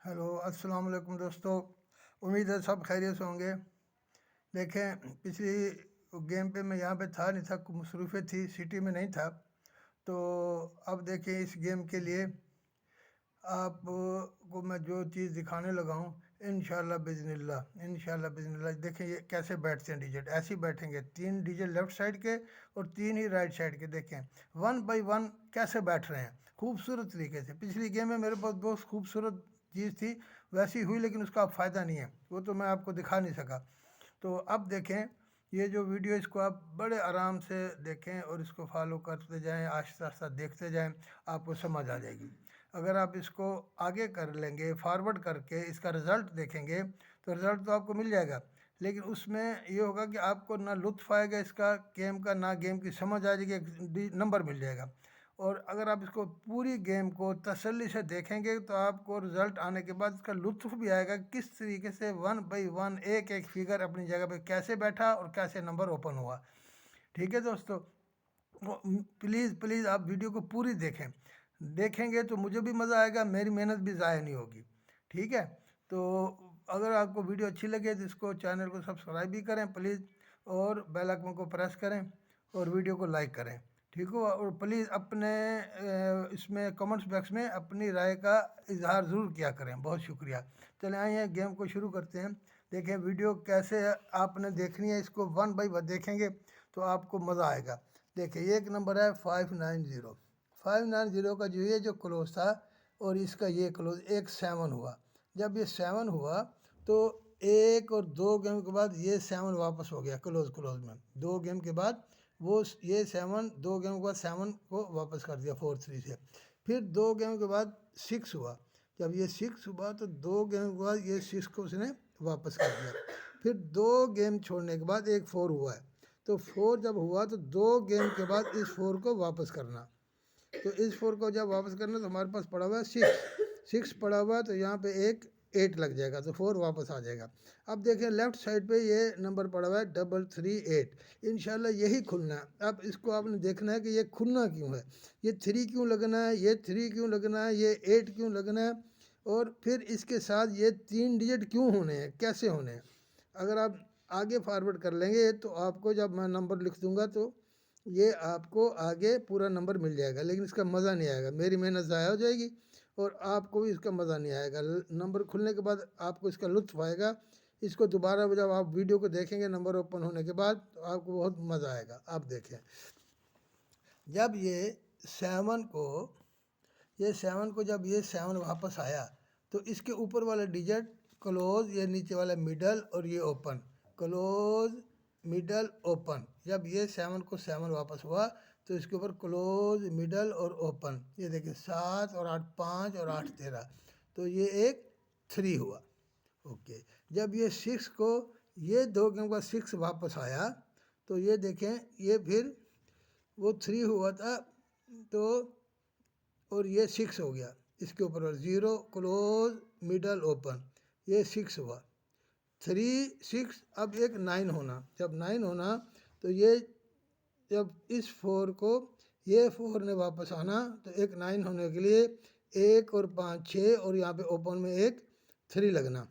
Hello अस्सलाम वालेकुम दोस्तों। उम्मीद है सब खैरियत से होंगे। देखें, पिछली गेम पे मैं यहाँ पे था नहीं था, मसरूफ़ियत थी, सिटी में नहीं था। तो अब देखें, इस गेम के लिए आपको मैं जो चीज़ दिखाने लगा हूँ, इंशाल्लाह बिस्मिल्लाह। देखें ये कैसे बैठते हैं डिजिट, ऐसे ही बैठेंगे। 3 डिजिट लेफ़्ट साइड के और 3 ही राइट साइड के। देखें वन बाई वन कैसे बैठ रहे हैं खूबसूरत तरीके से। पिछली गेम में मेरे पास बहुत खूबसूरत चीज़ थी, वैसी हुई, लेकिन उसका अब फ़ायदा नहीं है, वो तो मैं आपको दिखा नहीं सका। तो अब देखें ये जो वीडियो, इसको आप बड़े आराम से देखें और इसको फॉलो करते जाएं, आहिस्ता आहिस्ता देखते जाएं, आपको समझ आ जाएगी। अगर आप इसको आगे कर लेंगे, फॉरवर्ड करके इसका रिज़ल्ट देखेंगे, तो रिज़ल्ट तो आपको मिल जाएगा, लेकिन उसमें ये होगा कि आपको ना लुत्फ़ आएगा इसका गेम का, ना गेम की समझ आ जाएगी, एक नंबर मिल जाएगा। और अगर आप इसको पूरी गेम को तसल्ली से देखेंगे तो आपको रिज़ल्ट आने के बाद इसका लुत्फ़ भी आएगा, किस तरीके से वन बाई वन एक एक फिगर अपनी जगह पे कैसे बैठा और कैसे नंबर ओपन हुआ। ठीक है दोस्तों, प्लीज़ प्लीज़ आप वीडियो को पूरी देखें। देखेंगे तो मुझे भी मज़ा आएगा, मेरी मेहनत भी ज़ाया नहीं होगी। ठीक है, तो अगर आपको वीडियो अच्छी लगे तो इसको, चैनल को सब्सक्राइब भी करें प्लीज़, और बेल आइकन को प्रेस करें और वीडियो को लाइक करें। ठीक हो, और प्लीज़ अपने इसमें कमेंट्स बॉक्स में अपनी राय का इजहार ज़रूर किया करें। बहुत शुक्रिया। चले आइए गेम को शुरू करते हैं। देखें वीडियो कैसे आपने देखनी है, इसको वन बाई वन देखेंगे तो आपको मज़ा आएगा। देखिए एक नंबर है 590। 590 का जो ये जो क्लोज था और इसका ये क्लोज, एक 7 हुआ। जब ये 7 हुआ तो एक और दो गेम के बाद ये 7 वापस हो गया क्लोज क्लोज में। दो गेम के बाद वो ये 7, दो गेम के बाद 7 को वापस कर दिया 4-3 से। फिर दो गेम के बाद 6 हुआ। जब ये 6 हुआ तो दो गेम के बाद ये 6 को उसने वापस कर दिया। फिर दो गेम छोड़ने के बाद एक 4 हुआ है। तो 4 जब हुआ तो दो गेम के बाद इस 4 को वापस करना। तो इस 4 को जब वापस करना तो हमारे पास पड़ा हुआ है 6 पड़ा हुआ है, तो यहाँ पे एक 8 लग जाएगा, तो 4 वापस आ जाएगा। अब देखें लेफ्ट साइड पे ये नंबर पड़ा हुआ है 338। इंशाल्लाह यही खुलना है। अब इसको आपने देखना है कि ये खुलना क्यों है, ये 3 क्यों लगना है, ये 3 क्यों लगना है, ये 8 क्यों लगना है, और फिर इसके साथ ये 3 डिजिट क्यों होने हैं, कैसे होने हैं। अगर आप आगे फॉरवर्ड कर लेंगे तो आपको जब मैं नंबर लिख दूंगा तो ये आपको आगे पूरा नंबर मिल जाएगा, लेकिन इसका मज़ा नहीं आएगा, मेरी मेहनत ज़ाया हो जाएगी और आपको भी इसका मज़ा नहीं आएगा। नंबर खुलने के बाद आपको इसका लुत्फ़ आएगा। इसको दोबारा जब आप वीडियो को देखेंगे नंबर ओपन होने के बाद तो आपको बहुत मज़ा आएगा। आप देखें जब ये 7 को जब ये 7 वापस आया तो इसके ऊपर वाला डिजिट क्लोज, ये नीचे वाला मिडल और ये ओपन, क्लोज मिडल ओपन। जब ये 7 को 7 वापस हुआ तो इसके ऊपर क्लोज मिडल और ओपन। ये देखिए 7 और 8 5 और 8 13, तो ये एक 3 हुआ। ओके, जब ये 6 को, ये दो गेम का 6 वापस आया तो ये देखें ये फिर वो 3 हुआ था, तो और ये 6 हो गया। इसके ऊपर 0 क्लोज मिडल ओपन, ये 6 हुआ। 3 6, अब एक 9 होना। जब 9 होना तो ये, जब इस 4 को ये 4 ने वापस आना तो एक 9 होने के लिए 1 और 5 6 और यहाँ पे ओपन में एक 3 लगना,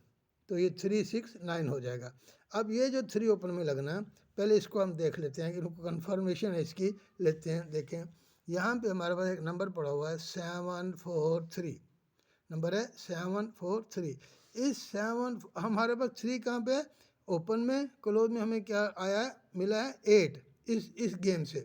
तो ये 3 6 9 हो जाएगा। अब ये जो 3 ओपन में लगना, पहले इसको हम देख लेते हैं कि इनको कन्फर्मेशन है इसकी, लेते हैं। देखें यहाँ पे हमारे पास एक नंबर पड़ा हुआ है 743, नंबर है 743। इस 7 हमारे पास 3 कहाँ पे है, ओपन में। क्लोज में हमें क्या आया है, मिला है 8 इस गेम से।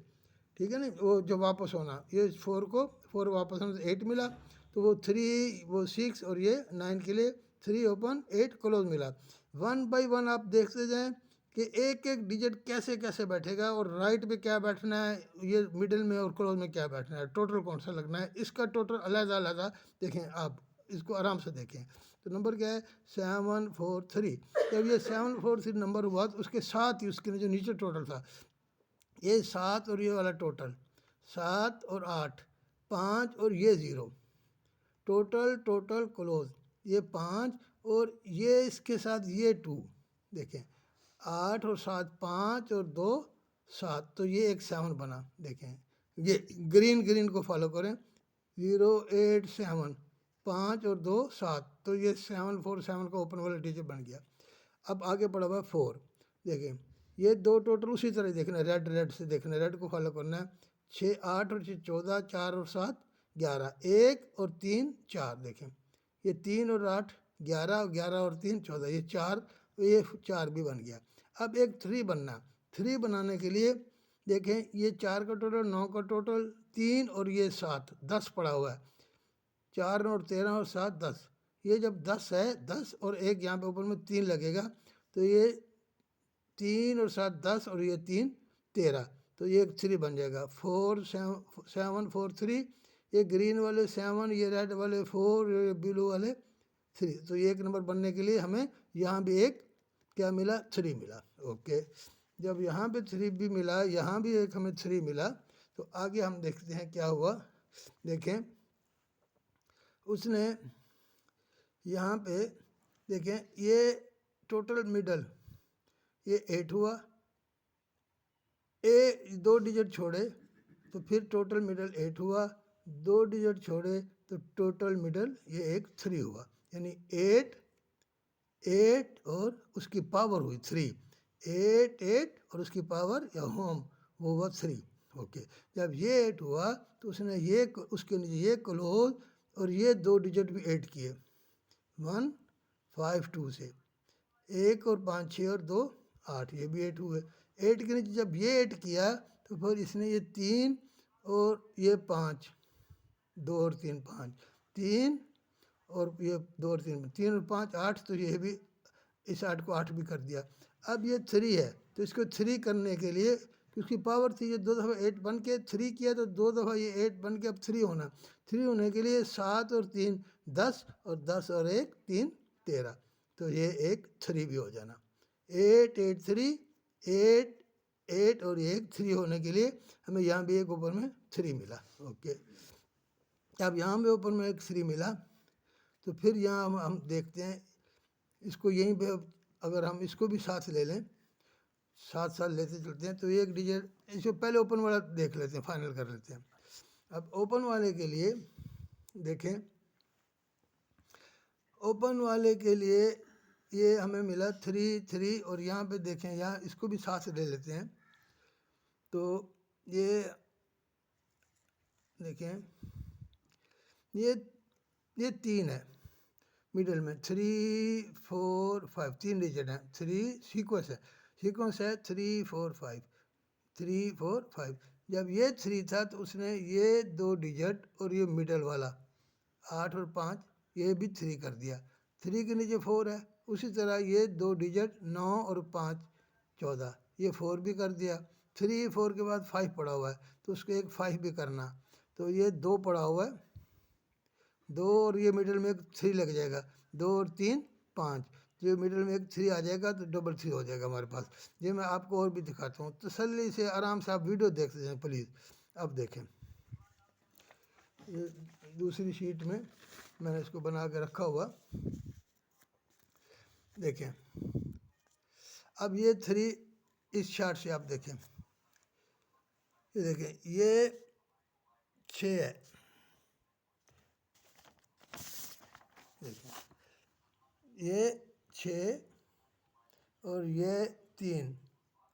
ठीक है ना, वो जो वापस होना, ये 4 को 4 वापस होना तो 8 मिला, तो वो 3 वो 6 और ये 9 के लिए 3 ओपन 8 क्लोज मिला। वन बाई वन आप देखते जाएं कि एक एक डिजिट कैसे कैसे बैठेगा और राइट पे क्या बैठना है, ये मिडिल में और क्लोज में क्या बैठना है, टोटल कौन सा लगना है, इसका टोटल अलग अलग देखें। आप इसको आराम से देखें। तो नंबर क्या है 743। जब ये 743 नंबर हुआ तो उसके साथ ही उसके जो नीचे टोटल था, ये 7 और ये वाला टोटल 7 और 8 5 और ये 0, टोटल टोटल क्लोज ये 5 और ये इसके साथ ये 2। देखें 8 और 7 5 और 2 7, तो ये एक 7 बना। देखें ये ग्रीन ग्रीन को फॉलो करें, 0 8 7 5 और 2 7, तो ये 747 का ओपन वाला डिजिट बन गया। अब आगे पड़ा हुआ 4, देखिए ये दो टोटल उसी तरह देखना, रेड से देखना, रेड को फॉलो करना है। 6 8 और 6 14, 4 और 7 11, 1 और 3 4, देखें ये 3 और 8 11, 11 और 3 14, ये 4, ये 4 भी बन गया। अब एक 3 बनना, 3 बनाने के लिए देखें ये 4 का टोटल, 9 का टोटल, 3 और ये 7, 10 पड़ा हुआ है। 4 और 13 और 7 10, ये जब 10 है, 10 और एक यहाँ पे ऊपर में 3 लगेगा, तो ये 3 और 7 10 और ये 3 13, तो ये एक 3 बन जाएगा। 4 7 4 3, ये ग्रीन वाले 7, ये रेड वाले 4, ये ब्लू वाले 3, तो ये एक नंबर बनने के लिए हमें यहाँ भी एक क्या मिला, 3 मिला। ओके, जब यहाँ पे 3 भी मिला, यहाँ भी एक हमें 3 मिला, तो आगे हम देखते हैं क्या हुआ। देखें उसने यहाँ पे देखें ये टोटल मिडल ये 8 हुआ, ए 2 डिजिट छोड़े तो फिर टोटल मिडल 8 हुआ, 2 डिजिट छोड़े तो टोटल मिडल ये एक 3 हुआ, यानी 8 8 और उसकी पावर हुई 3, 8 8 और उसकी पावर या होम वो हुआ 3। ओके, जब ये 8 हुआ तो उसने ये उसके नीचे ये क्लोज और ये 2 डिजिट भी 8 किए, 1 5 2 से, 1 और 5 6 और 2 8, ये भी 8 हुए। 8 के नीचे जब ये 8 किया तो फिर इसने ये 3 और ये 5, 2 और 3 5, 3 और ये 2 और 3 3 और 5 8, तो ये भी इस 8 को 8 भी कर दिया। अब ये 3 है तो इसको 3 करने के लिए उसकी पावर थी, ये 2 दफ़ा 8 बन के 3 किया तो 2 दफ़ा ये 8 बन के अब 3 होना, 3 होने के लिए 7 और 3 10 और 10 और 1 3 13, तो ये एक 3 भी हो जाना। 8 8 3 8 8 और एक 3 होने के लिए हमें यहाँ भी एक ऊपर में 3 मिला। ओके, अब यहाँ पे ऊपर में एक 3 मिला, तो फिर यहाँ हम देखते हैं इसको, यहीं पे अगर हम इसको भी साथ ले लें, साथ साथ लेते चलते हैं, तो एक डिजिट इसको पहले ओपन वाला देख लेते हैं, फाइनल कर लेते हैं। अब ओपन वाले के लिए देखें, ओपन वाले के लिए ये हमें मिला 3 3, और यहाँ पे देखें, यहाँ इसको भी साथ ले लेते हैं, तो ये देखें ये 3 है मिडल में, 3 4 5 3 डिजिट हैं, 3 सीक्वेंस है 3 4 5 3 4 5। जब ये 3 था तो उसने ये 2 डिजिट और ये मिडल वाला 8 और 5 ये भी 3 कर दिया, 3 के नीचे 4 है, उसी तरह ये 2 डिजिट 9 और 5 14, ये 4 भी कर दिया। 3 4 के बाद 5 पड़ा हुआ है तो उसको एक 5 भी करना, तो ये 2 पड़ा हुआ है, 2 और ये मिडिल में एक 3 लग जाएगा, 2 और 3 5, जो मिडिल में एक 3 आ जाएगा तो डबल 3 हो जाएगा हमारे पास। ये मैं आपको और भी दिखाता हूँ, तसल्ली से आराम से आप वीडियो देखते जाएं प्लीज़। अब देखें ये दूसरी शीट में मैंने इसको बना के रखा हुआ, देखें अब ये 3 इस चार्ट से आप देखें, ये देखें ये 6 है, देखें ये 6 और ये 3,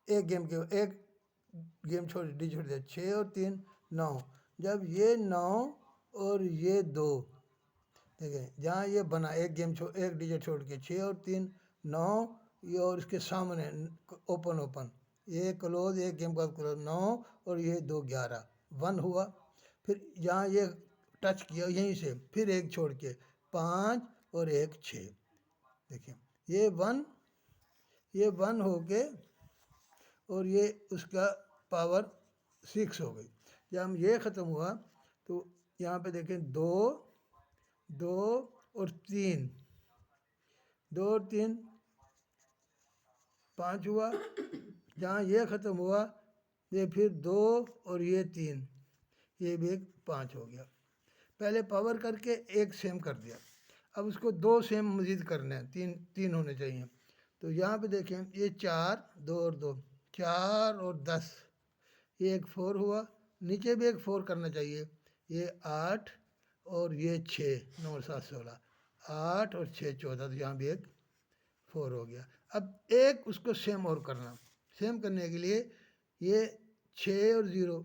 एक गेम छोड़ दिया, 6 और 3 9, जब ये 9 और ये 2 देखें, जहाँ ये बना एक डिजिट छोड़ के 6 और 3 9, ये और इसके सामने ओपन ये क्लोज, एक गेम का क्लोज 9 और ये 2 11 1 हुआ। फिर जहाँ ये टच किया यहीं से फिर एक छोड़ के 5 और एक 6, देखिए ये 1 हो के और ये उसका पावर 6 हो गई। जब हम ये ख़त्म हुआ तो यहाँ पे देखें 2 2 और 3, 2 और 3 5 हुआ, जहाँ ये ख़त्म हुआ ये फिर 2 और ये 3, ये भी एक 5 हो गया। पहले पावर करके एक सेम कर दिया, अब उसको 2 सेम मज़ीद करने हैं, 3 होने चाहिए। तो यहाँ पे देखें ये 4 2 और 2 4 और 10, ये एक 4 हुआ, नीचे भी एक 4 करना चाहिए, ये 8 और ये 6, 9 और 7 16, 8 और 6 14, तो यहाँ भी एक 4 हो गया। अब एक उसको सेम और करना, सेम करने के लिए ये 6 और 0,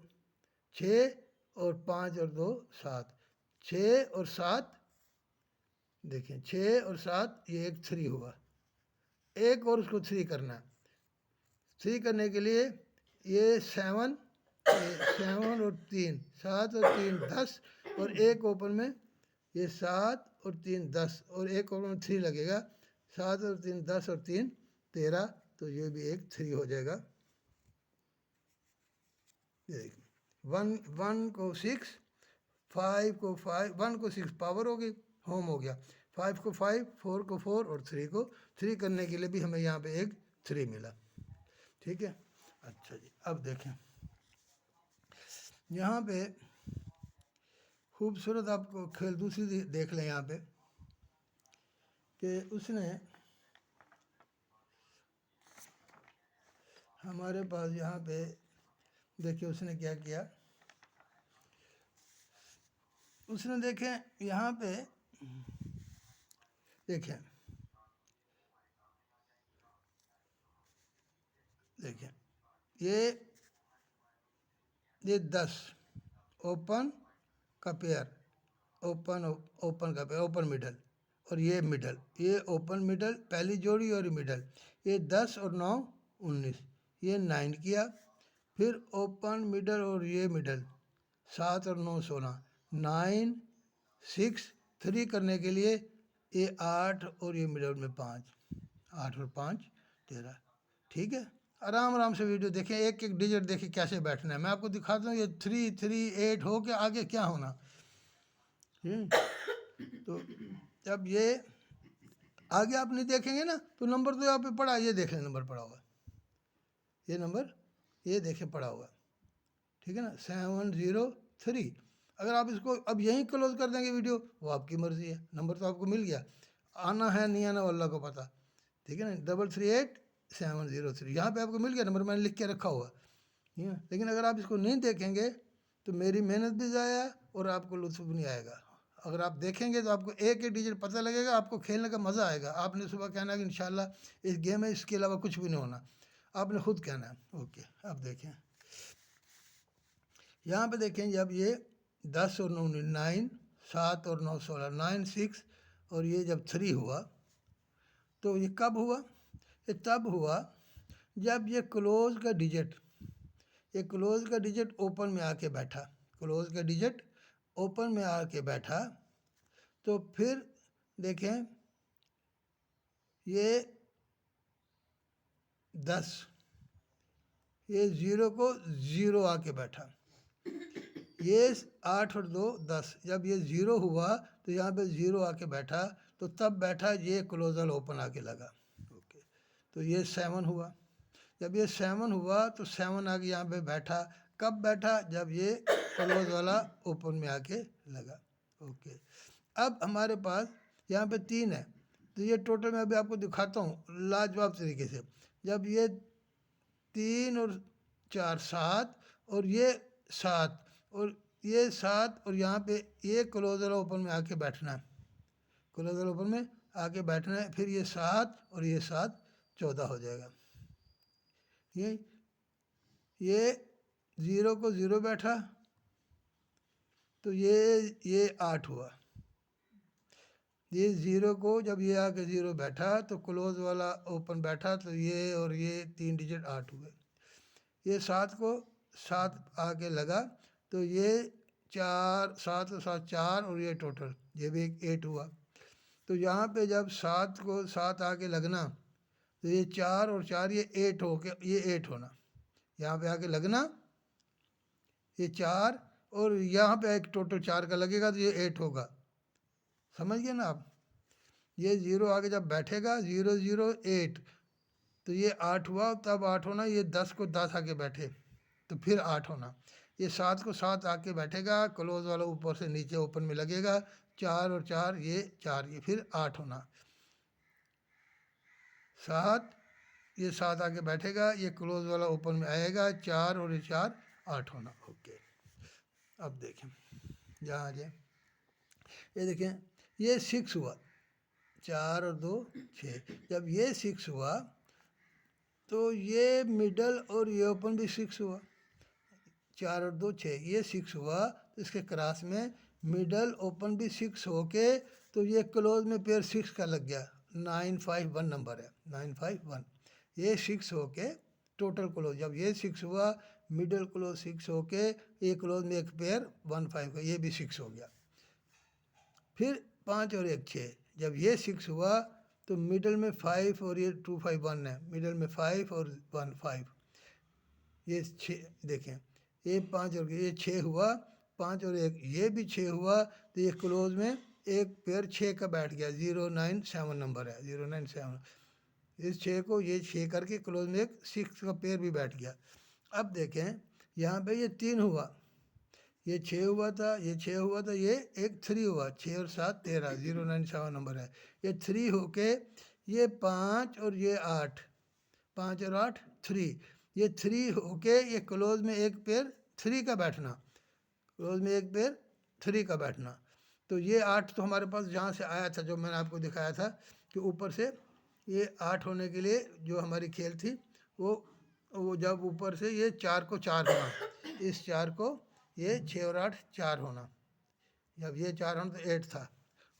6 और 5 और 2 7, 6 और 7, देखें 6 और 7, ये एक 3 हुआ। एक और उसको 3 करना है। 3 करने के लिए ये 7, ये 7 और 3, 7 और 3 10, और एक ओपन में ये 7 और 3 10, और एक ओपन में 3 लगेगा, 7 और 3 10 और 3 13, तो ये भी एक 3 हो जाएगा। ये देखिए 1 को 6, 5 को 5, 1 को 6 पावर हो गई, होम हो गया, 5 को 5, 4 को 4 और 3 को 3 करने के लिए भी हमें यहाँ पे एक 3 मिला। ठीक है, अच्छा जी। अब देखें यहाँ पे खूबसूरत आपको खेल दूसरी देख लें यहाँ पे कि उसने हमारे पास यहाँ पे देखिए उसने क्या किया। उसने देखें यहाँ पे देखें ये 10 ओपन का पेयर, ओपन का पेयर, ओपन मिडल, और ये मिडल, ये ओपन मिडल पहली जोड़ी और मिडल, ये 10 और 9 19, ये 9 किया। फिर ओपन मिडल और ये मिडल 7 और 9 16, 9 6 3 करने के लिए ये 8 और ये मिडल में 5, 8 और 5 13। ठीक है, आराम आराम से वीडियो देखें, एक एक डिजिट देखें कैसे बैठना है। मैं आपको दिखाता हूँ ये 3 3 8 हो के आगे क्या होना। तो जब ये आगे आप नहीं देखेंगे ना तो नंबर तो यहाँ पे पड़ा, ये देख लें नंबर पड़ा हुआ, ये नंबर ये देखें पड़ा हुआ। ठीक है ना, 703। अगर आप इसको अब यहीं क्लोज कर देंगे वीडियो, वो आपकी मर्ज़ी है, नंबर तो आपको मिल गया, आना है नहीं आना वो अल्लाह को पता। ठीक है ना, 338 703, यहाँ पे आपको मिल गया नंबर, मैंने लिख के रखा हुआ। ठीक है, लेकिन अगर आप इसको नहीं देखेंगे तो मेरी मेहनत भी ज़ाया और आपको लुत्फ़ भी नहीं आएगा। अगर आप देखेंगे तो आपको एक एक डिजिट पता लगेगा, आपको खेलने का मज़ा आएगा। आपने सुबह कहना कि इंशाल्लाह इस गेम में इसके अलावा कुछ भी नहीं होना, आपने खुद कहना है। ओके, अब देखें यहाँ पे देखें, जब ये 10 और 9 9, 7 और 9 16, 9 6, और ये जब 3 हुआ तो ये कब हुआ? ये तब हुआ जब ये क्लोज का डिजिट, ये क्लोज का डिजिट ओपन में आके बैठा, क्लोज का डिजिट ओपन में आके बैठा। तो फिर देखें ये 10, ये 0 को 0 आके बैठा, ये 8 और 2 10, जब ये 0 हुआ तो यहाँ पे 0 आके बैठा, तो तब बैठा ये क्लोजर ओपन आके लगा। ओके, तो ये 7 हुआ, जब ये 7 हुआ तो 7 आके यहाँ पे बैठा, कब बैठा? जब ये क्लोज वाला ओपन में आके लगा। ओके, अब हमारे पास यहाँ पे 3 है, तो ये टोटल मैं अभी आपको दिखाता हूँ लाजवाब तरीके से। जब ये 3 और 4 7, और ये 7 और ये 7, और यहाँ पे ये क्लोजर ओपन में आके बैठना है, क्लोजर ओपन में आके बैठना है, फिर ये 7 और ये 7 14 हो जाएगा। ये 0 को 0 बैठा तो ये 8 हुआ, ये 0 को जब ये आके 0 बैठा तो क्लोज वाला ओपन बैठा, तो ये और ये 3 डिजिट 8 हुए। ये 7 को 7 आके लगा तो ये 4 7 और 7 4, और ये टोटल ये भी 8 हुआ। तो यहाँ पे जब 7 को 7 आके लगना तो ये 4 और 4 ये 8 हो के, ये 8 होना, यहाँ पे आके लगना ये 4, और यहाँ पे एक टोटल 4 का लगेगा तो ये 8 होगा। समझ गए ना आप? ये 0 आगे जब बैठेगा 0 0 8, तो ये 8 हुआ, तब 8 होना, ये 10 को 10 आके बैठे तो फिर 8 होना, ये 7 को 7 आके बैठेगा, क्लोज वाला ऊपर से नीचे ओपन में लगेगा, 4 और 4 ये 4, ये फिर 8 होना, 7 ये 7 आके बैठेगा, ये क्लोज वाला ओपन में आएगा, 4 और ये 4 8 होना। ओके, अब देखें यहाँ आ जाए, ये देखें, ये 6 हुआ, 4 और 2 6। जब ये 6 हुआ तो ये मिडल और ये ओपन भी 6 हुआ, 4 और 2 6, ये 6 हुआ तो इसके क्रॉस में मिडल ओपन भी 6 होके तो ये क्लोज में पेयर 6 का लग गया, 951 नंबर है, 951। ये 6 होके टोटल क्लोज, जब ये 6 हुआ मिडल क्लोज 6 होके ये क्लोज में एक पेयर 15 का, ये भी 6 हो गया। फिर 5 और 1 6, जब ये 6 हुआ तो मिडल में 5 और ये 2 5 1 है, मिडल में 5 और 1 5, ये 6 देखें, ये 5 और ये 6 हुआ, 5 और 1 ये भी 6 हुआ तो ये क्लोज में एक पेयर 6 का बैठ गया, 097 नंबर है, 097। इस 6 को ये 6 करके क्लोज में एक 6 का पेयर भी बैठ गया। अब देखें यहाँ पे ये 3 हुआ, ये 6 हुआ था, ये 6 हुआ था, ये एक 3 हुआ, 6 और 7 13, 097 नंबर है। ये 3 होके ये 5 और ये 8, 5 और 8 3, ये 3 होके ये क्लोज में एक पेयर 3 का बैठना, क्लोज में एक पेयर 3 का बैठना। तो ये 8 तो हमारे पास जहाँ से आया था, जो मैंने आपको दिखाया था कि ऊपर से ये 8 होने के लिए जो हमारी खेल थी वो जब ऊपर से ये 4 को 4 होना, इस 4 को ये 6 और 8 4 होना, जब ये 4 होना तो 8 था।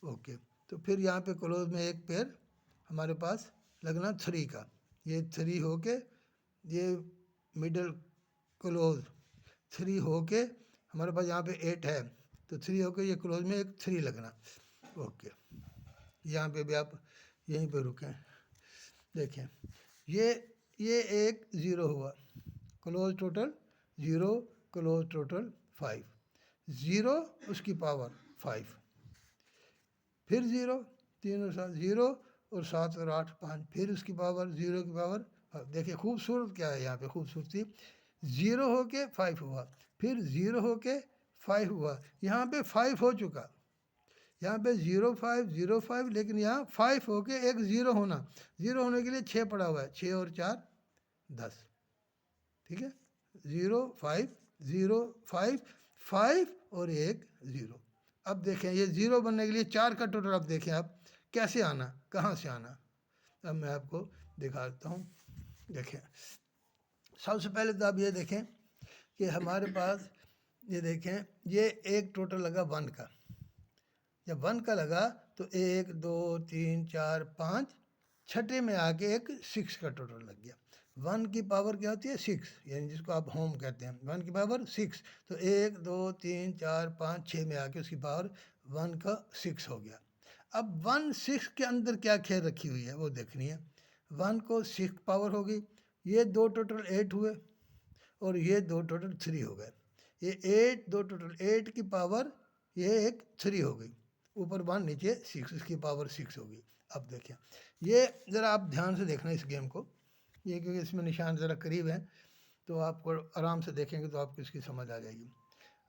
ओके, तो फिर यहाँ पे क्लोज में एक पेयर हमारे पास लगना 3 का, ये 3 होके ये मिडल क्लोज 3 होके हमारे पास यहाँ पे 8 है तो 3 होके ये क्लोज में एक 3 लगना। ओके, यहाँ पे भी आप यहीं पे रुकें, देखें ये एक 0 हुआ, क्लोज टोटल 0, क्लोज टोटल 5, 0 उसकी पावर 5, फिर 0, 3 और 7 0 और 7 और 8 5, फिर उसकी पावर 0 की पावर 5। देखिए खूबसूरत क्या है यहाँ पे खूबसूरती, 0 होके 5 हुआ, फिर 0 होके 5 हुआ, यहाँ पे 5 हो चुका, यहाँ पे 0 5 0 5, लेकिन यहाँ 5 होके एक 0 होना, 0 होने के लिए 6 पड़ा हुआ है, 6 और 4 10, ठीक है, 0 5 0 5 5 और एक 0। अब देखें ये 0 बनने के लिए 4 का टोटल, अब देखें आप कैसे आना, कहाँ से आना, अब मैं आपको दिखाता हूँ। देखें सबसे पहले तो आप ये देखें कि हमारे पास ये देखें ये एक टोटल लगा 1 का, जब 1 का लगा तो 1 2 3 4 5, छठे में आके एक 6 का टोटल लग गया। 1 की पावर क्या होती है 6, यानी जिसको आप होम कहते हैं, 1 की पावर 6, तो 1 2 3 4 5 6 में आके उसकी पावर 1 का 6 हो गया। अब 1 6 के अंदर क्या खेल रखी हुई है वो देखनी है। 1 को 6 पावर हो गई, ये दो टोटल 8 हुए और ये दो टोटल 3 हो गए, ये 8 दो टोटल 8 की पावर ये एक 3 हो गई, ऊपर 1 नीचे 6, इसकी पावर 6 होगी। अब देखें ये ज़रा आप ध्यान से देखना इस गेम को, ये क्योंकि इसमें निशान ज़रा करीब है तो आपको आराम से देखेंगे तो आपको इसकी समझ आ जाएगी।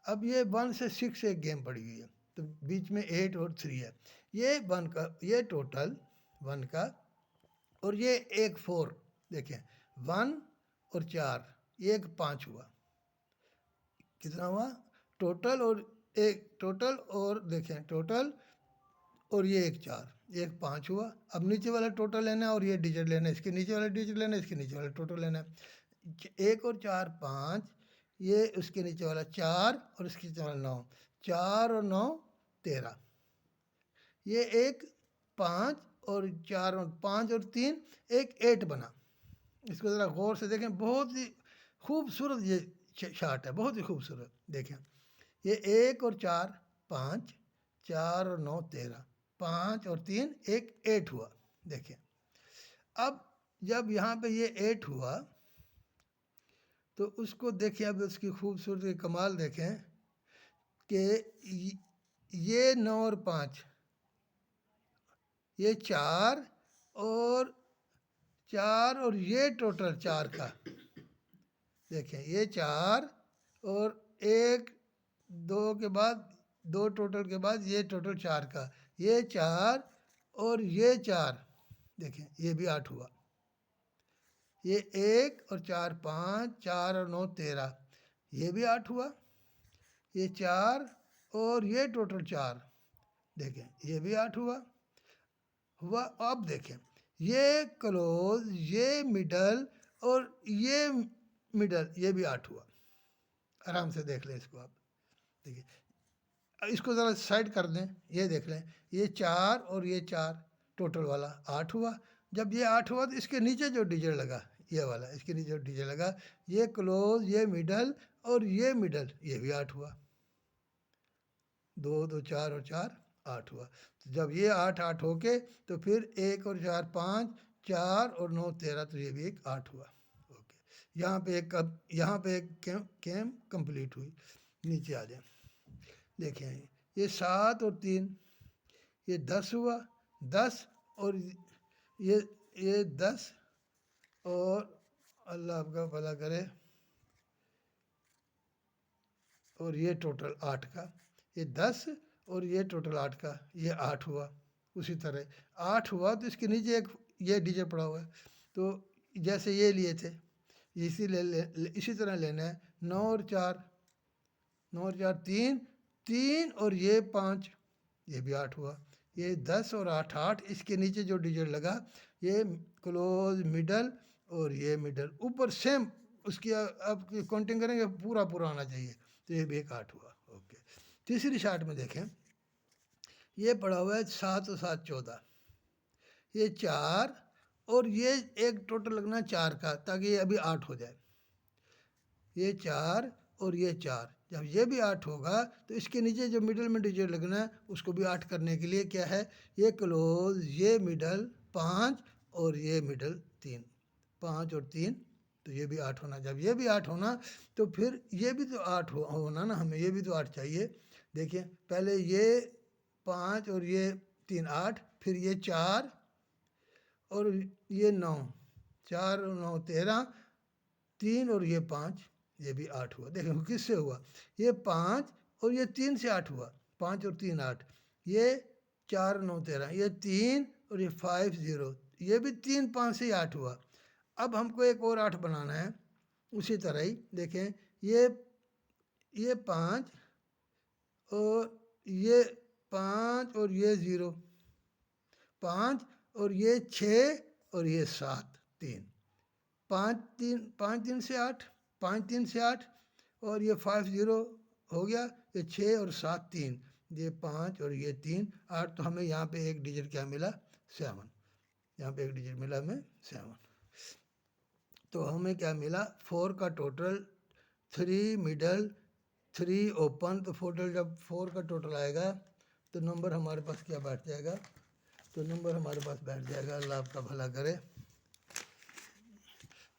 अब ये 1 से 6 एक गेम पड़ी हुई है तो बीच में 8 और 3 है, ये 1 का ये टोटल 1 का और ये एक 4, देखें 1 और 4 एक 5 हुआ, कितना हुआ टोटल, और एक टोटल और देखें टोटल और ये एक 4 एक 5 हुआ। अब नीचे वाला टोटल लेना है और ये डिजिट लेना है, इसके नीचे वाला डिजिट लेना है, इसके नीचे वाला टोटल लेना है, 1 और 4 5, ये उसके नीचे वाला 4 और इसके नीचे वाला 9, 4 और 9 13, ये एक 5 और 4 और 5 और 3 एक 8 बना। इसको ज़रा गौर से देखें, बहुत ही खूबसूरत ये शार्ट है, बहुत ही खूबसूरत। देखें ये 1 और 4 5, 4 और 9 13, 5 और 3 एक 8 हुआ। देखें अब जब यहाँ पे ये 8 हुआ तो उसको देखें, अब उसकी खूबसूरती कमाल देखें कि ये 9 और 5, ये 4 और 4 और ये टोटल 4 का, देखें ये 4 और एक 2 के बाद 2 टोटल के बाद ये टोटल 4 का, ये 4 और ये 4, देखें ये भी 8 हुआ, ये 1 और 4 5, 4 और 9 13, ये भी 8 हुआ, ये 4 और ये टोटल 4, देखें ये भी 8 हुआ हुआ। अब देखें ये क्लोज, ये मिडल और ये मिडल, ये भी 8 हुआ। आराम से देख लें इसको आप। देखिए इसको ज़रा साइड कर दें, ये देख लें, ये 4 और ये 4 टोटल वाला 8 हुआ। जब ये 8 हुआ तो इसके नीचे जो डिजिट लगा, ये वाला, इसके नीचे जो डिजिट लगा, ये क्लोज, ये मिडल और ये मिडल, ये भी 8 हुआ। 2 2 4 और 4 8 हुआ। तो जब ये 8 8 होके तो फिर 1 और 4 5, 4 और 9 13, तो ये भी एक 8 हुआ। ओके, यहाँ पे एक कैम कंप्लीट हुई। नीचे आ जाए, देखें ये 7 और 3, ये 10 हुआ। 10 और ये 10 और अल्लाह आपका भला करे, और ये टोटल 8 का, ये 10 और ये टोटल 8 का, ये 8 हुआ। उसी तरह 8 हुआ तो इसके नीचे एक ये डिजिट पड़ा हुआ है, तो जैसे ये लिए थे इसी तरह लेना है। 9 और 4, 9 और 4 3, 3 और ये 5, ये भी 8 हुआ। ये 10 और 8 8, इसके नीचे जो डिजिट लगा, ये क्लोज, मिडल और ये मिडल, ऊपर सेम उसकी आप काउंटिंग करेंगे पूरा पूरा आना चाहिए, तो ये भी एक 8 हुआ। ओके, तीसरी शार्ट में देखें, ये पड़ा हुआ है 7 और 7 14, ये 4 और ये एक टोटल लगना 4 का, ताकि ये अभी 8 हो जाए। ये 4 और ये 4, जब ये भी 8 होगा तो इसके नीचे जो मिडल में डिजिट लगना है उसको भी 8 करने के लिए क्या है, ये क्लोज, ये मिडल 5 और ये मिडल 3, 5 और 3, तो ये भी 8 होना। जब ये भी 8 होना तो फिर ये भी तो 8 होना ना, हमें ये भी तो 8 चाहिए। देखिए पहले ये 5 और ये 3 8, फिर ये 4 और ये 9, 4 और 9 13, 3 और ये 5, ये भी 8 हुआ। देखो किससे हुआ, ये 5 और ये 3 से 8 हुआ, 5 और 3 8, ये 4 9 13, ये 3 और ये 5 0, ये भी 3 5 से 8 हुआ। अब हमको एक और 8 बनाना है, उसी तरह ही देखें, ये 5 और ये 5 और ये 0, 5 और ये 6 और ये 7 3, 5 3 से 8, 5 3 से 8 और ये 5 0 हो गया, ये 6 और 7 3, ये 5 और ये 3 8, तो हमें यहाँ पे एक डिजिट क्या मिला, 7। यहाँ पे एक डिजिट मिला हमें 7, तो हमें क्या मिला, 4 का टोटल, 3 मिडल, 3 ओपन, तो टोटल जब 4 का टोटल आएगा तो नंबर हमारे पास क्या बैठ जाएगा, तो नंबर हमारे पास बैठ जाएगा, अल्लाह आपका भला करे,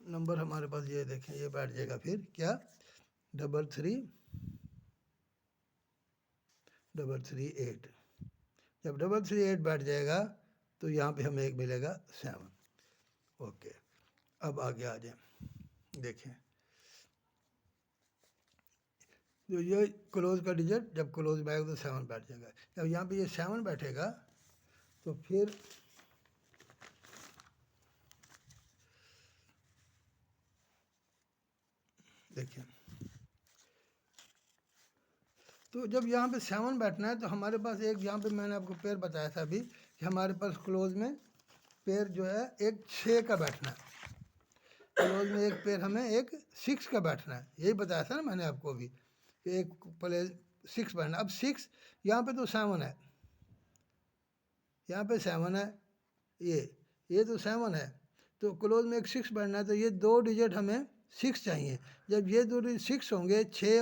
नंबर हमारे पास ये देखें, ये बैठ जाएगा फिर क्या, 3 3 8। जब 3 8 बैठ जाएगा तो यहाँ पे हमें एक मिलेगा 7। ओके, अब आगे आ जाए, देखें जो ये क्लोज का डिजिट जब क्लोज में आएगा तो 7 बैठ जाएगा। जब यहाँ पे ये 7 बैठेगा तो फिर देखिए, तो जब यहाँ पे 7 बैठना है तो हमारे पास एक, यहाँ पे मैंने आपको पेयर बताया था अभी कि हमारे पास क्लोज में पेयर जो है एक 6 का बैठना है, क्लोज में एक पेयर हमें एक 6 का बैठना है, यही बताया था ना मैंने आपको अभी कि एक पहले 6 बैठना। अब 6 यहाँ पे तो 7 है, यहाँ पे 7 है, ये तो 7 है, तो क्लोज में एक 6 बैठना है, तो ये दो डिजिट हमें 6 चाहिए। जब ये दो डिजिट 6 होंगे, 6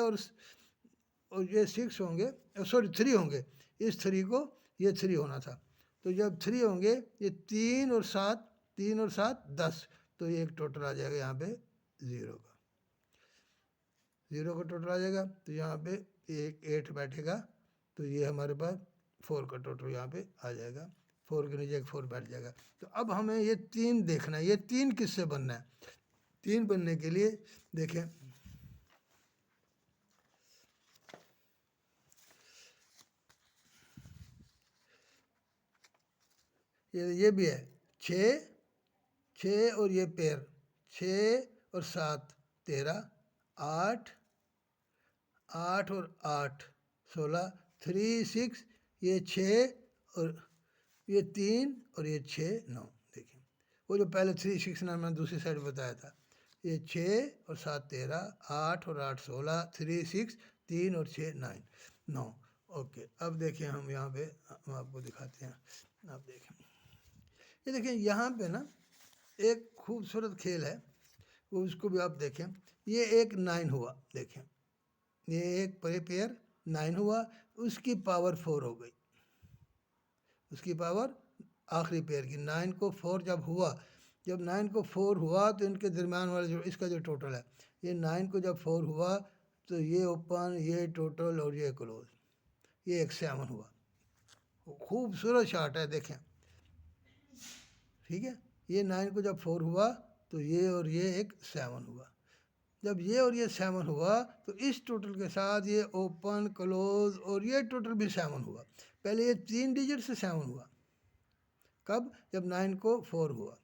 और ये 6 होंगे, सॉरी 3 होंगे, इस 3 को ये 3 होना था, तो जब 3 होंगे, ये 3 और 7, 3 और 7 10, तो ये एक टोटल आ जाएगा यहाँ पे 0 का, 0 का टोटल आ जाएगा। तो यहाँ पे एक 8 बैठेगा, तो ये हमारे पास 4 का टोटल यहाँ पे आ जाएगा, 4 के नीचे एक 4 बैठ जाएगा। तो अब हमें ये 3 देखना है, ये 3 किससे बनना है, 3 बनने के लिए देखें, ये भी है 6 6 और ये पेयर 6 और 7 13, 8 8 और 8 16, 3 6, ये 6 और ये 3 और ये 6 9। देखिए वो जो पहले 3 6 9 मैंने दूसरी साइड बताया था, ये 6 और 7 13, 8 और 8 16, 3 6, 3 और 6 9 9। ओके, अब देखिए हम यहाँ पे हम आपको दिखाते हैं। आप देखें, ये देखें यहाँ पे ना एक खूबसूरत खेल है, वो उसको भी आप देखें। ये एक 9 हुआ, देखें ये एक पेयर 9 हुआ, उसकी पावर 4 हो गई, उसकी पावर आखिरी पेयर की 9 को 4 जब हुआ, जब 9 को 4 हुआ तो इनके दरमियान वाला जो इसका जो टोटल है, ये 9 को जब 4 हुआ तो ये ओपन, ये टोटल और ये क्लोज, ये एक 7 हुआ। खूबसूरत शार्ट है, देखें ठीक है। ये 9 को जब 4 हुआ तो ये और ये एक 7 हुआ। जब ये और ये 7 हुआ तो इस टोटल के साथ ये ओपन क्लोज और ये टोटल भी 7 हुआ। पहले ये 3 डिजिट से 7 हुआ, कब? जब 9 को 4 हुआ,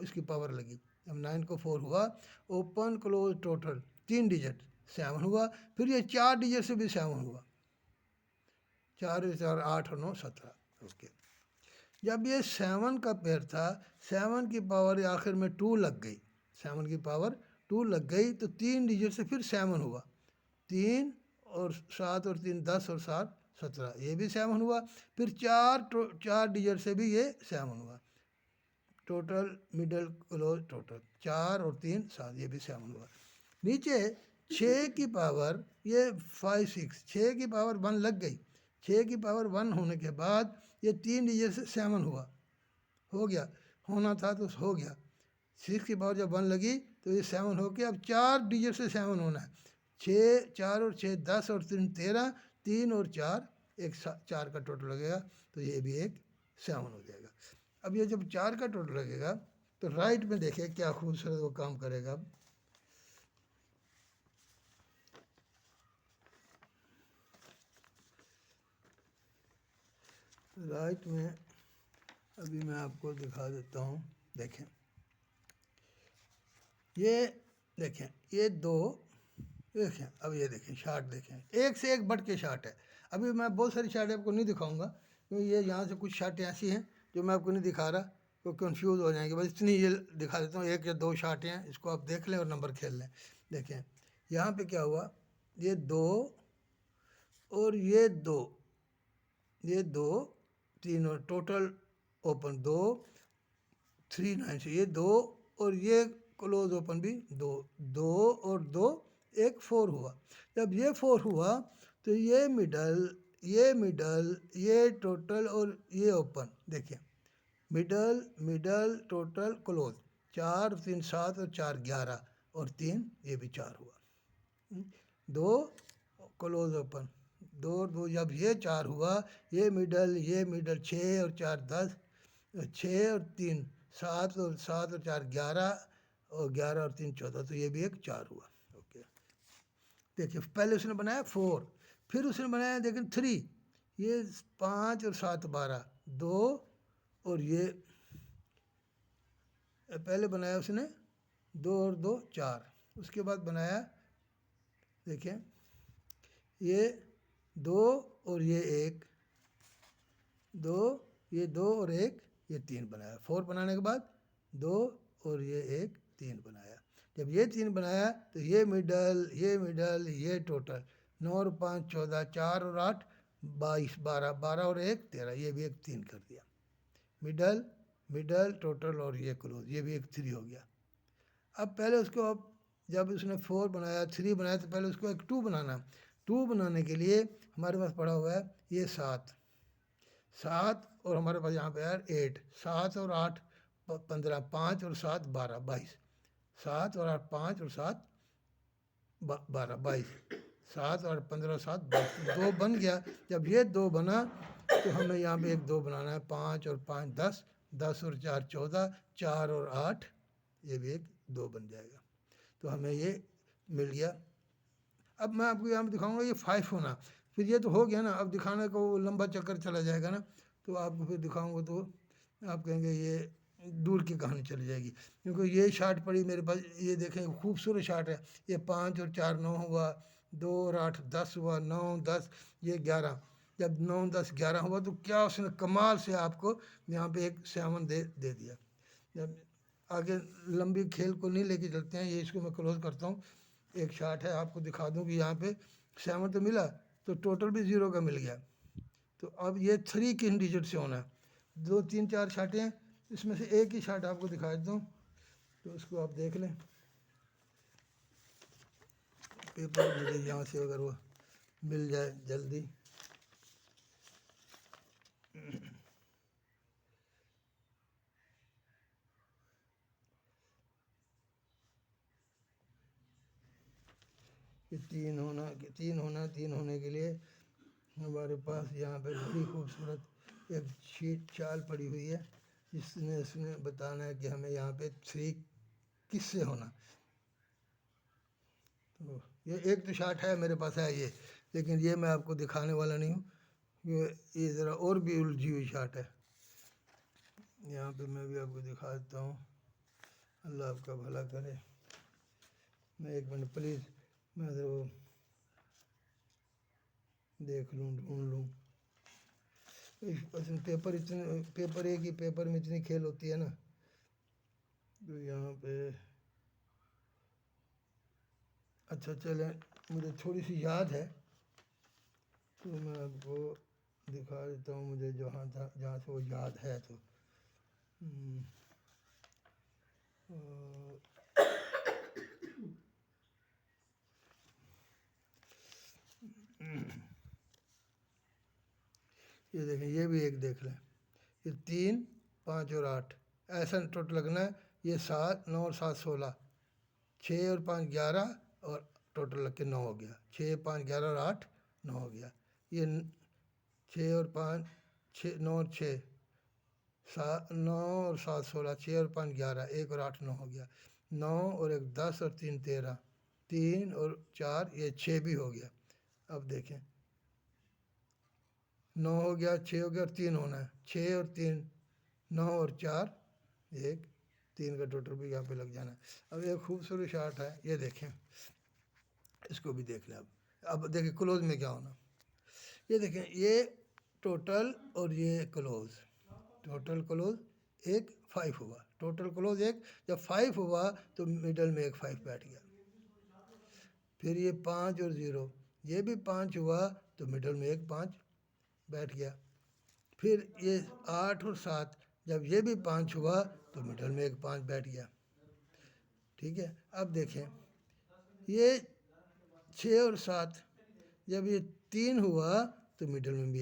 इसकी पावर लगी। जब 9 को 4 हुआ, ओपन क्लोज टोटल 3 डिजिट 7 हुआ। फिर ये 4 डिजिट से भी 7 हुआ, 4 4 8 और 9 17। ओके, जब ये 7 का पेयर था, 7 की पावर आखिर में 2 लग गई, 7 की पावर 2 लग गई तो 3 डिजिट से फिर 7 हुआ, 3 और 7 और 3 10 और 7 17, ये भी 7 हुआ। फिर 4 डिजिट से भी ये 7 हुआ, टोटल मिडल क्लोज टोटल 4 और 3 7, ये भी 7 हुआ। नीचे 6 की पावर ये 5 6, 6 की पावर 1 लग गई, 6 की पावर 1 होने के बाद ये 3 डिजिट से 7 हुआ, हो गया, होना था तो हो गया। 6 की पावर जब 1 लगी तो ये 7 हो गया। अब 4 डिजिट से 7 होना है, 6 4 और 6 10 और 3 13, 3 और 4 एक 4 का टोटल लगेगा, तो ये भी एक 7 हो जाएगा। अब ये जब 4 का टोटल लगेगा तो राइट में देखिए क्या खूबसूरत वो काम करेगा। अब राइट में अभी मैं आपको दिखा देता हूँ, देखें ये, देखें ये 2, देखें अब ये देखें शार्ट, देखें एक से एक बढ़ के शार्ट है। अभी मैं बहुत सारी शार्ट आपको नहीं दिखाऊंगा क्योंकि ये यहाँ से कुछ शार्टें ऐसी हैं जो मैं आपको नहीं दिखा रहा, तो कंफ्यूज हो जाएंगे। बस इतनी ये दिखा देता हूँ, 1 या 2 शार्टें हैं, इसको आप देख लें और नंबर खेल लें। देखें यहाँ पे क्या हुआ, ये 2 और ये 2, ये 2 3 और टोटल ओपन 2 3 9 से ये 2 और ये क्लोज ओपन भी 2 2 और 2 एक 4 हुआ। जब ये 4 हुआ तो ये मिडल, ये टोटल और ये ओपन, देखिए मिडल मिडल टोटल क्लोज 4 3 7 और 4 11 और 3 ये भी 4 हुआ। 2 क्लोज ओपन 2 और 2, जब ये 4 हुआ, ये मिडल 6 और 4 10, 6 और 3 7 और 4 11 और 11 और 3 14, तो ये भी एक 4 हुआ। ओके, देखिए पहले उसने बनाया 4, फिर उसने बनाया देखिए 3, ये 5 और 7 12 2 और ये पहले बनाया उसने 2 और 2 4, उसके बाद बनाया देखिए ये 2 और ये 1 2, ये 2 और 1 ये 3 बनाया। 4 बनाने के बाद 2 और ये 1 3 बनाया। जब ये 3 बनाया तो ये मिडल ये टोटल 9 और 5 14, 4 और 8 22 12 12 और 1 13, ये भी एक 3 कर दिया। मिडल टोटल और ये क्लोज, ये भी एक 3 हो गया। अब पहले उसको, अब जब उसने 4 बनाया 3 बनाया तो पहले उसको एक 2 बनाना। 2 बनाने के लिए हमारे पास पड़ा हुआ है ये 7 और हमारे पास यहाँ पे यार 8, 7 और 8 15, 5 और 7 12 22, 7 और 8 5 और 7 12 22, 7 और 15 और 7 22, 2 बन गया। जब ये 2 बना तो हमें यहाँ पे एक 2 बनाना है, 5 और 5 10, 10 और 4 14, 4 और 8 ये भी एक 2 बन जाएगा, तो हमें ये मिल गया। अब मैं आपको यहाँ पे दिखाऊंगा ये 5 होना, फिर ये तो हो गया ना, अब दिखाने को लंबा चक्कर चला जाएगा ना, तो आपको फिर दिखाऊंगा तो आप कहेंगे ये दूर की कहानी चली जाएगी। क्योंकि ये शार्ट पड़ी मेरे पास, ये देखें खूबसूरत शार्ट है, ये 5 और 4 9 हुआ, 2 और 8 10 हुआ, 9 10 ये 11, जब 9 10 11 हुआ तो क्या उसने कमाल से आपको यहाँ पे एक 7 दे दिया। जब आगे लंबी खेल को नहीं लेके चलते हैं, ये इसको मैं क्लोज करता हूँ। एक शॉट है, आपको दिखा दूँ कि यहाँ पे 7 तो मिला, तो टोटल भी 0 का मिल गया। तो अब ये 3 किन डिजिट से होना है। 2 3 4 शाटें हैं, इसमें से एक ही शाट आपको दिखा देता हूँ, तो उसको आप देख लें। पेपर मुझे यहाँ से अगर वो मिल जाए जल्दी। कि 3 होने के लिए हमारे पास यहाँ पे बड़ी खूबसूरत एक शीट चाल पड़ी हुई है, जिसने इसमें बताना है कि हमें यहाँ पे 3 किससे होना। तो ये एक तो शाट है मेरे पास है ये, लेकिन ये मैं आपको दिखाने वाला नहीं हूँ। ये ज़रा और भी उलझी हुई शाट है। यहाँ पे मैं भी आपको दिखा देता हूँ, अल्लाह आपका भला करे। मैं एक मिनट प्लीज़, मैं ज़रा वो देख लूँ, ढूंढ लूँ। पेपर एक ही पेपर में इतनी खेल होती है ना, तो यहाँ पे अच्छा चलें, मुझे थोड़ी सी याद है तो मैं आपको दिखा देता हूँ। मुझे जहाँ था, जहाँ से वो याद है तो ये देखें, ये भी एक देख लें। ये 3 5 और 8 ऐसा टोटल लगना है। ये 7 9 और 7 16, 6 और 5 11 और टोटल लग के 9 हो गया। 6 5 11 और 8 9 हो गया। ये 6 और 5 6 9 और 6 9 और 7 16, 6 और 5 11, 1 और 8 9 हो गया। 9 और 1 10 और 3 13, 3 और 4 ये 6 भी हो गया। अब देखें, 9 हो गया, 6 हो गया और 3 होना है। 6 और 3 9 और 4 1 3 का टोटल भी यहाँ पे लग जाना है। अब एक खूबसूरत शाट है, ये देखें, इसको भी देख लें। अब देखिए क्लोज में क्या होना। ये देखें, ये टोटल और ये क्लोज, टोटल क्लोज एक 5 हुआ, टोटल क्लोज एक, जब 5 हुआ तो मिडल में एक 5 बैठ गया। फिर ये 5 और 0, ये भी 5 हुआ तो मिडल में एक 5 बैठ गया। फिर ये 8 और 7, जब ये भी 5 हुआ तो मिडल में एक 5 बैठ गया। ठीक है, अब देखें, ये 6 और 7, जब ये 3 हुआ तो मिडल में भी